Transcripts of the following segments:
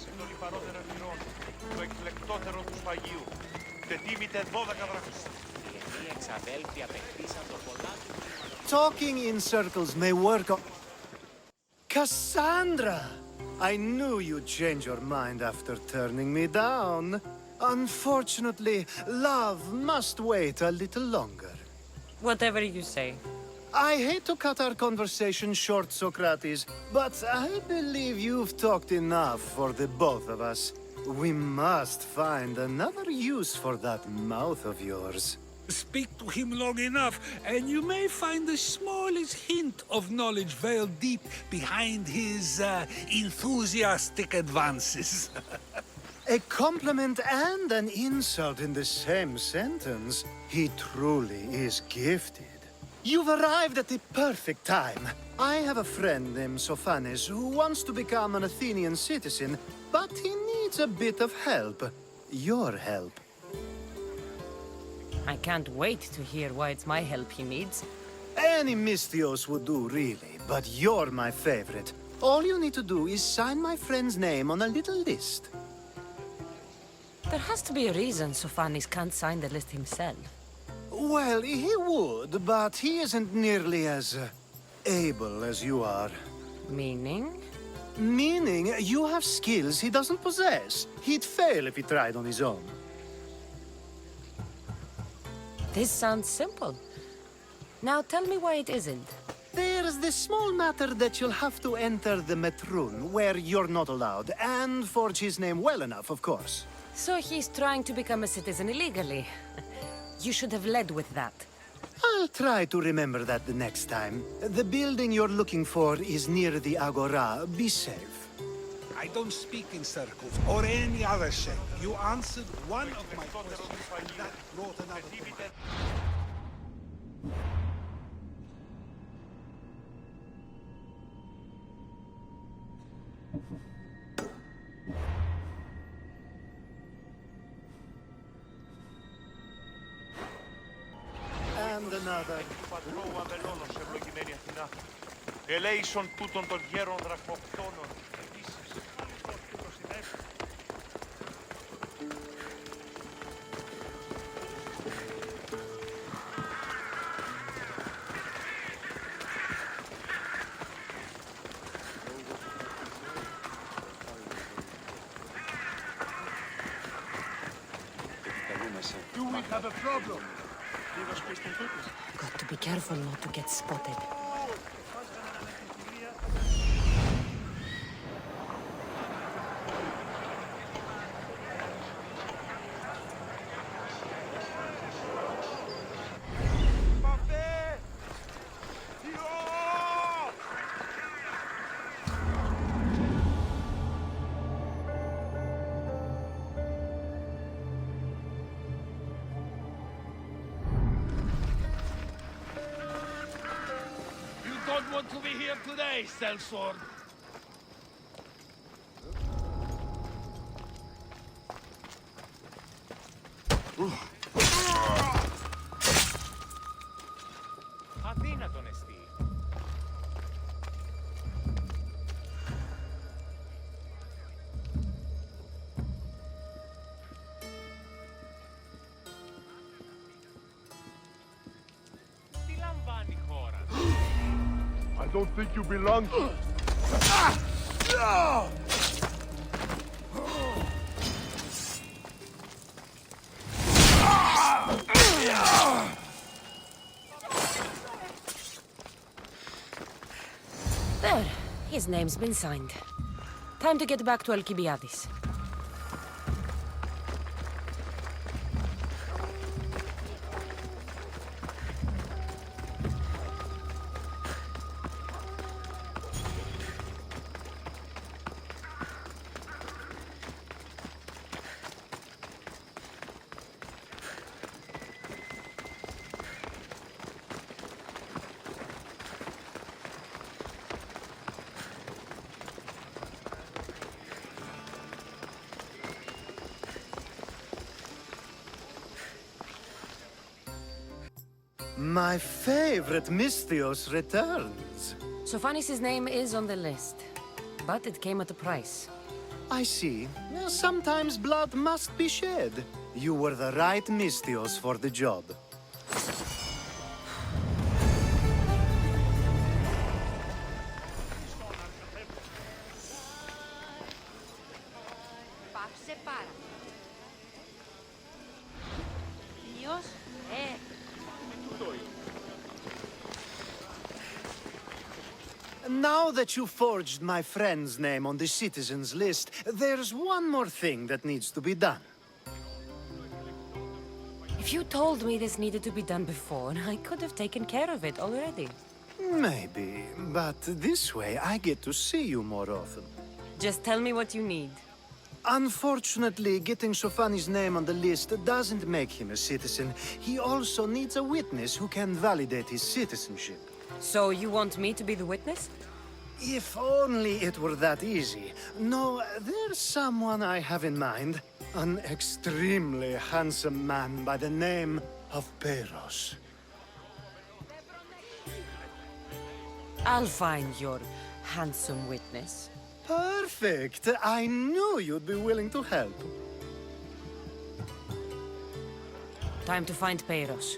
Συντολή παρότερα πυρών, το εκλεκτότερο του σφαγείου. Τετίμητε 12 βράχους. Οι εννοί εξαδέλφοι απεκτήσαν το πολλά του. Talking in circles may work on... Cassandra! I knew you'd change your mind after turning me down. Unfortunately, love must wait a little longer. Whatever you say. I hate to cut our conversation short, Sokrates, but I believe you've talked enough for the both of us. We must find another use for that mouth of yours. Speak to him long enough, and you may find the smallest hint of knowledge veiled deep behind his enthusiastic advances. A compliment and an insult in the same sentence. He truly is gifted. You've arrived at the perfect time. I have a friend named Sokrates who wants to become an Athenian citizen, but he needs a bit of help. Your help. I can't wait to hear why it's my help he needs. Any Misthios would do, really, but you're my favorite. All you need to do is sign my friend's name on a little list. There has to be a reason Sokrates can't sign the list himself. Well, he would, but he isn't nearly as able as you are. Meaning? Meaning, you have skills he doesn't possess. He'd fail if he tried on his own. This sounds simple. Now tell me why it isn't. There's the small matter that you'll have to enter the Metroon, where you're not allowed, and forge his name well enough, of course. So he's trying to become a citizen illegally. You should have led with that. I'll try to remember that the next time. The building you're looking for is near the Agora. Be safe. I don't speak in circles or any other shape. You answered one of my questions, and that brought another to mind. And another. Του πατρώου αμελώνος, ευλογημένη Αθηνά. Ελέησον τούτων των γέρων δραχμοκτώνων. Επίσης, χάρη του το συνέφη. Do we have a problem? Got to be careful not to get spotted. Don't want to be here today, sellsword. Αδύνατον εστί. Τι λαμβάνει η χώρα? I don't think you belong here. There. His name's been signed. Time to get back to Alcibiades. My favorite Misthios returns. Sokrates' name is on the list, but it came at a price. I see. Sometimes blood must be shed. You were the right Mystios for the job. Πάψε πάρα. Νιός, Now that you forged my friend's name on the citizens list, there's one more thing that needs to be done. If you told me this needed to be done before, I could have taken care of it already. Maybe, but this way I get to see you more often. Just tell me what you need. Unfortunately, getting Sofani's name on the list doesn't make him a citizen. He also needs a witness who can validate his citizenship. So you want me to be the witness? If only it were that easy. No, there's someone I have in mind. An extremely handsome man by the name of Peros. I'll find your handsome witness. Perfect! I knew you'd be willing to help. Time to find Peros.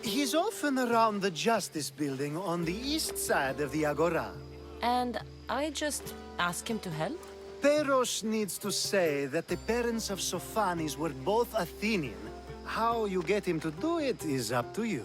He's often around the Justice Building on the east side of the Agora. And I just ask him to help? Peros needs to say that the parents of Sophanis were both Athenian. How you get him to do it is up to you.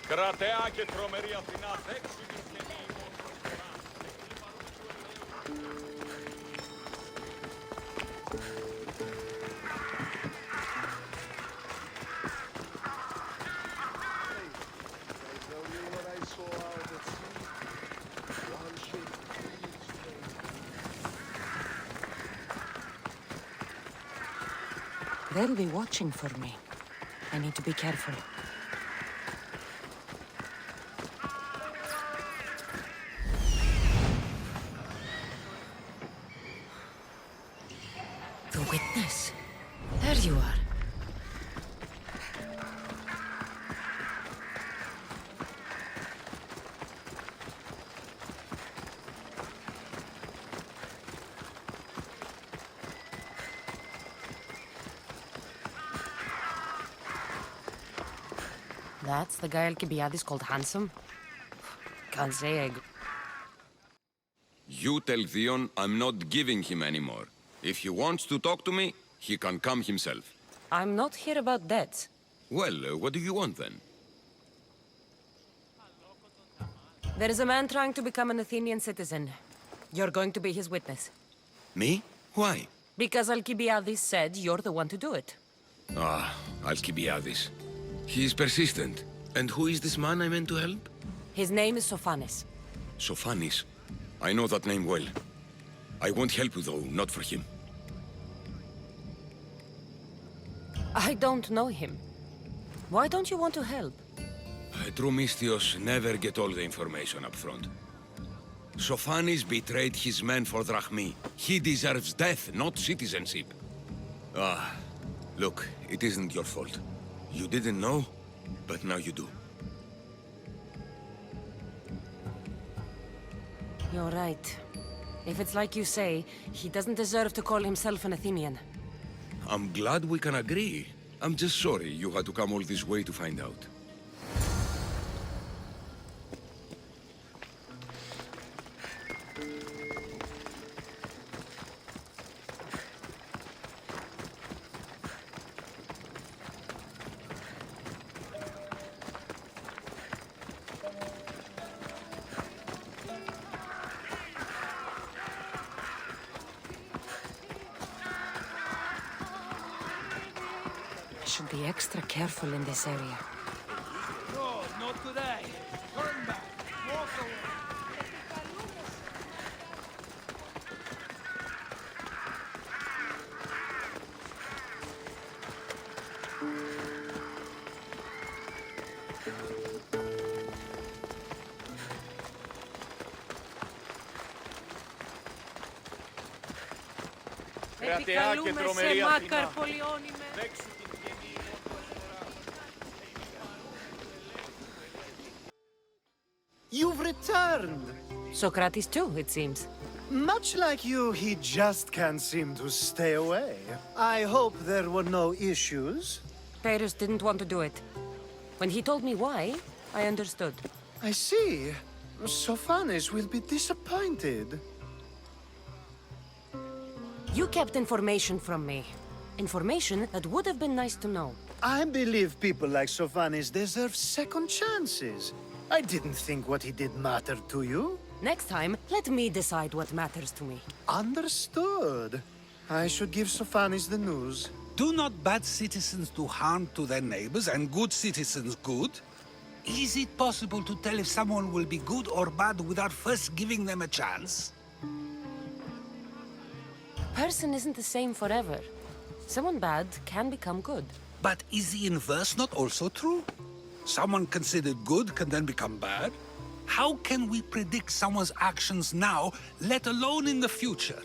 Κρατέα και τρομερή Αθηνά, δέξου την καινή They'll be watching for me. I need to be careful. The witness. There you are. That's the guy Alcibiades called handsome? Can't say I... You tell Theon I'm not giving him anymore. If he wants to talk to me, he can come himself. I'm not here about debts. Well, what do you want then? There is a man trying to become an Athenian citizen. You're going to be his witness. Me? Why? Because Alcibiades said you're the one to do it. Ah, Alcibiades. He is persistent. And who is this man I meant to help? His name is Sophanes. Sophanis. I know that name well. I won't help you though, not for him. I don't know him. Why don't you want to help? True Mystios never get all the information up front. Sophanis betrayed his men for drachmi. He deserves death, not citizenship. Ah, look, it isn't your fault. You didn't know, but now you do. You're right. If it's like you say, he doesn't deserve to call himself an Athenian. I'm glad we can agree. I'm just sorry you had to come all this way to find out. I should be extra careful in this area. No, not today. Turn back. Walk away. Κρατεά και Επικαλούμε τρομερή σε Αθηνά. μάκαρ πολυώνυμε. Δέξου την γέννη ημών του You've returned! Sokrates too, it seems. Much like you, he just can't seem to stay away. I hope there were no issues. Pyrrhus didn't want to do it. When he told me why, I understood. I see. Sophanes will be disappointed. You kept information from me. Information that would have been nice to know. I believe people like Sophanes deserve second chances. I didn't think what he did mattered to you. Next time, let me decide what matters to me. Understood. I should give Sophanes the news. Do not bad citizens do harm to their neighbors and good citizens good? Is it possible to tell if someone will be good or bad without first giving them a chance? A person isn't the same forever. Someone bad can become good. But is the inverse not also true? Someone considered good can then become bad? How can we predict someone's actions now, let alone in the future?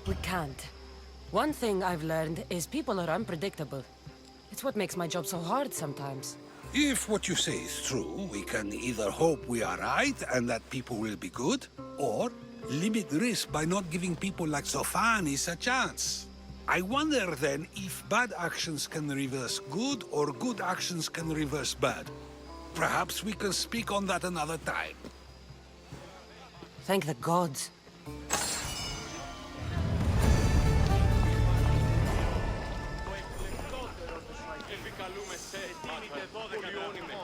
We can't. One thing I've learned is people are unpredictable. It's what makes my job so hard sometimes. If what you say is true, we can either hope we are right and that people will be good, or limit risk by not giving people like Sophanes a chance. I wonder then if bad actions can reverse good or good actions can reverse bad. Perhaps we can speak on that another time. Thank the gods. επικαλούμε σε μάκαρ πολυώνυμε.